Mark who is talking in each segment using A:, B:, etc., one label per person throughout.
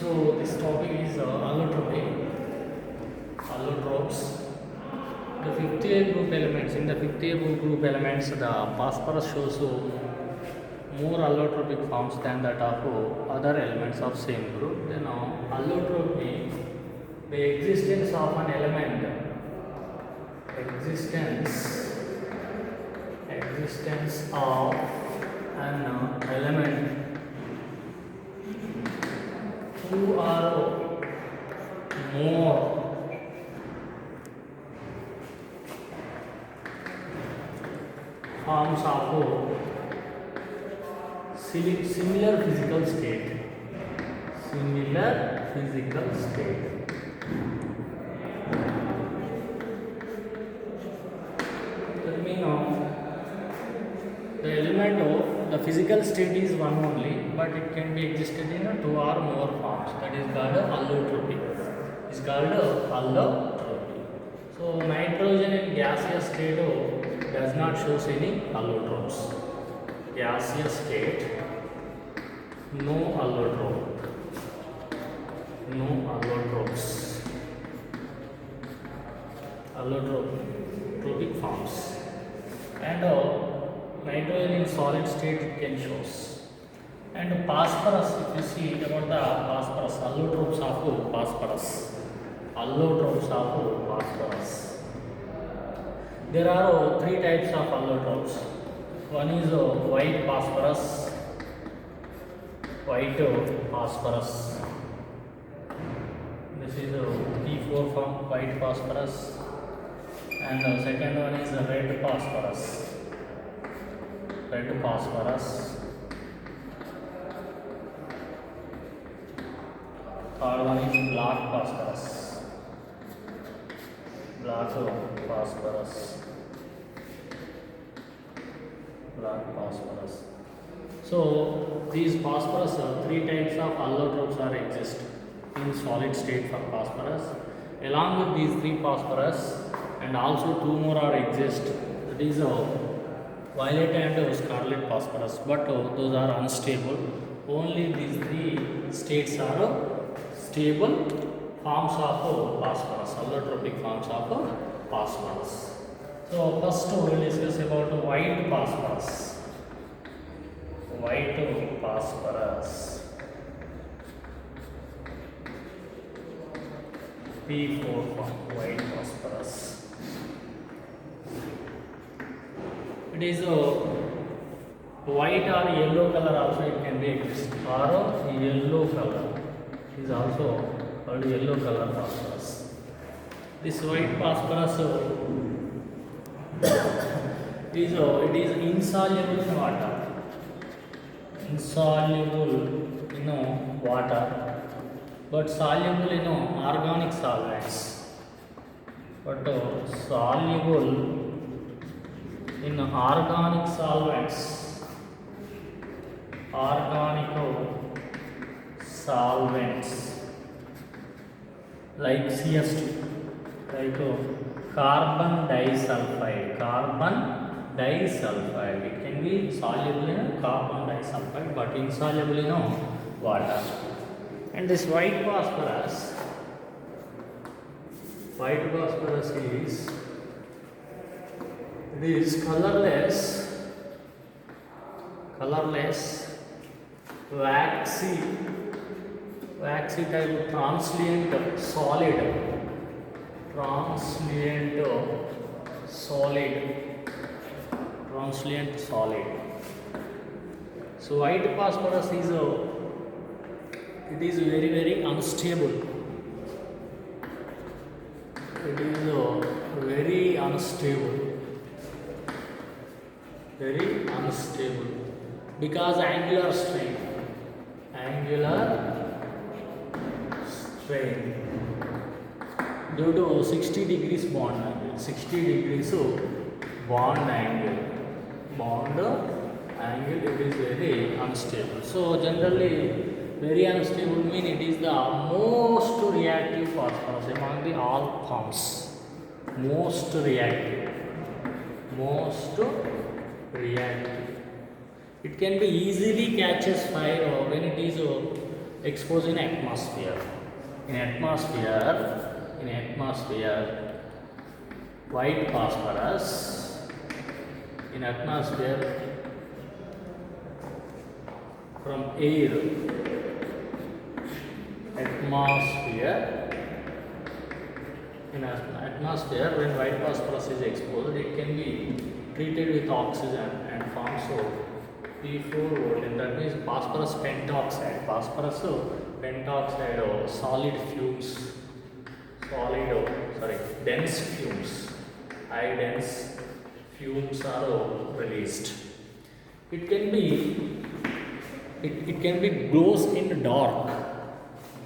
A: So this topic is allotropy, allotropes. The 50th group elements. In the 50th group elements, the phosphorus shows more allotropic forms than that of other elements of same group. Then allotropy, the existence of an element, existence of an element who are more forms of similar physical state. That means the element of the physical state is one only, but it can be existed in two or more forms. That is called allotropy. It's called allotropy. So nitrogen in gaseous state does not show any allotropes. Gaseous state, no allotrope, no allotropes. Allotropic forms. And nitrogen in solid state it can shows. And phosphorus, if you see about the phosphorus, allotropes of phosphorus. Allotropes of phosphorus. There are three types of allotropes. One is white phosphorus. This is P4 form, white phosphorus. And the second one is red phosphorus. Third one is black phosphorus. So these phosphorus, three types of allotropes are exist in solid state for phosphorus. Along with these three phosphorus, and also two more are exist. That is violet and scarlet phosphorus, but those are unstable. Only these three states are stable forms of phosphorus, allotropic forms of phosphorus. So first we will discuss about white phosphorus. P4 form, white phosphorus. It is white or yellow color also it can be exist, or yellow color is also called yellow color phosphorus. This white phosphorus it is insoluble in water, but soluble in organic solvents. Soluble in organic solvents, like CS2, like carbon disulfide. It can be soluble in carbon disulfide, but insoluble in water. And this white phosphorus is colorless, waxy type transient solid. So white phosphorus is it is very unstable. Very unstable because angular strain due to 60 degrees bond angle, it is very unstable. So generally very unstable mean it is the most reactive phosphorus among the all forms. Most reactive. It can be easily catches fire when it is exposed in atmosphere. In atmosphere, white phosphorus in atmosphere from air, in atmosphere when white phosphorus is exposed, it can be treated with oxygen and forms of P4 and that means phosphorus pentoxide. Solid fumes, dense fumes, high dense fumes are released. It can be glows in dark.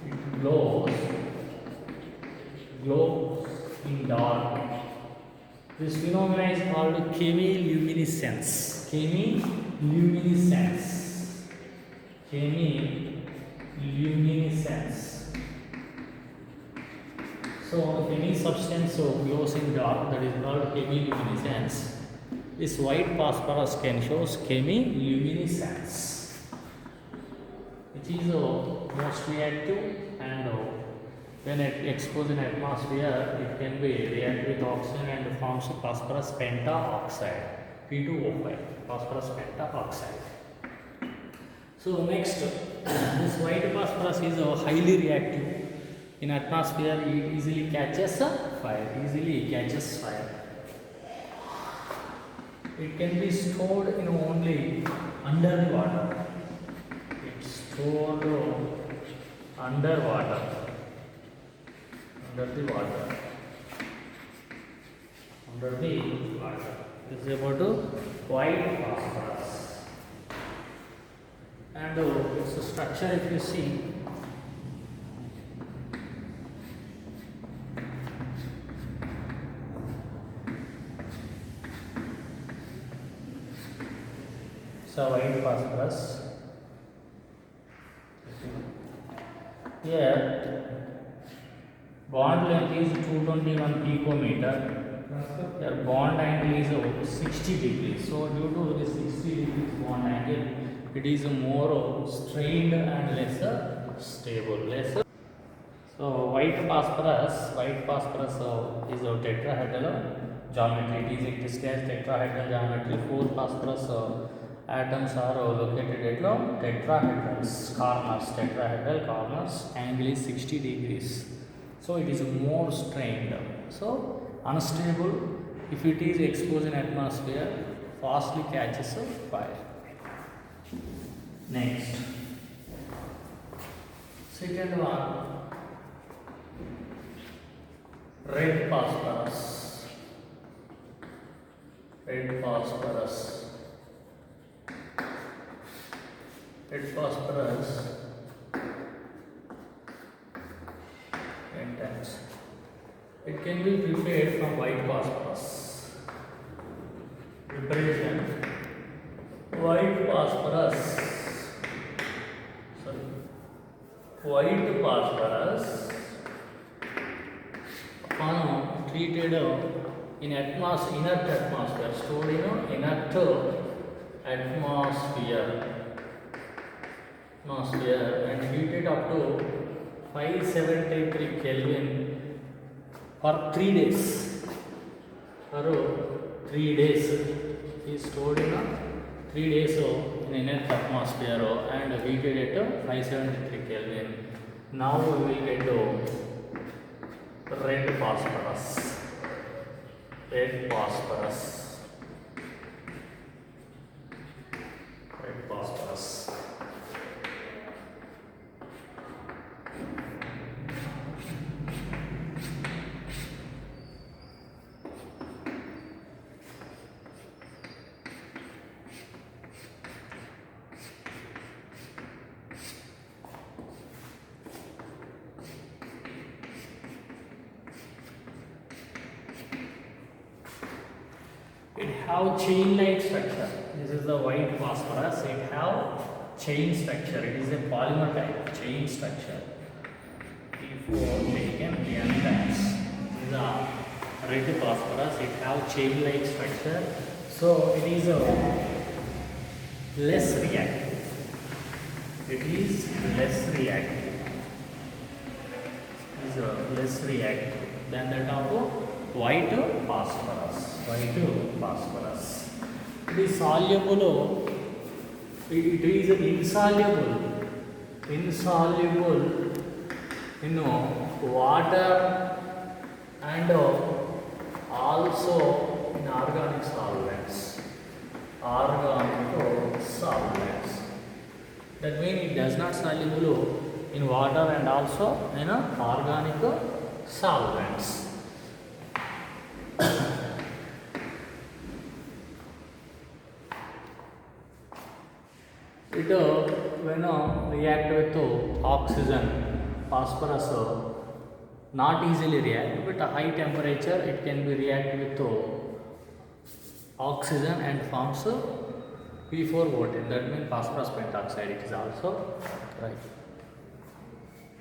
A: It glows in dark. This phenomenon is called chemiluminescence. So, if any substance glows in dark, that is called chemiluminescence. This white phosphorus can show chemiluminescence, which is most reactive, and when it exposed in atmosphere, it can be react with oxygen and forms phosphorus pentaoxide, P2O5, phosphorus pentaoxide. So next, this white phosphorus is highly reactive. In atmosphere, it easily catches fire. It can be stored in only under the water. It's stored under the water. This is about white phosphorus. And its structure, if you see, so white phosphorus. Here, bond length is 221 picometer. Their bond angle is 60 degrees. So, due to this 60 degrees bond angle, it is more strained and lesser stable. So, white phosphorus is a tetrahedral geometry. It is tetrahedral geometry. 4 phosphorus atoms are located at tetrahedral corners. Angle is 60 degrees. So, it is more strained. So, unstable. If it is exposed in atmosphere, fastly catches fire. Next, second one, red phosphorus. Red phosphorus 10 times. It can be prepared from white phosphorus. Preparation: white phosphorus upon treated in inert atmosphere, stored in inert atmosphere and heated up to 573 Kelvin for 3 days. Is stored in 3 days in inert atmosphere and heated at 573 Kelvin. Now we will get red phosphorus. It have chain-like structure. This is the white phosphorus. It have chain structure. It is a polymer type chain structure. P4 taken n times. This is a red phosphorus. It have chain-like structure. So it is less reactive. It is less reactive. Is less reactive than that of white phosphorus. White phosphorus. It is soluble. It is insoluble in water and also in organic solvents. Organic solvents. That means it does not soluble in water and also in organic solvents. It when react with oxygen, phosphorus not easily react, but at high temperature it can be react with oxygen and forms P4 O10. That means phosphorus pentoxide. It is also right.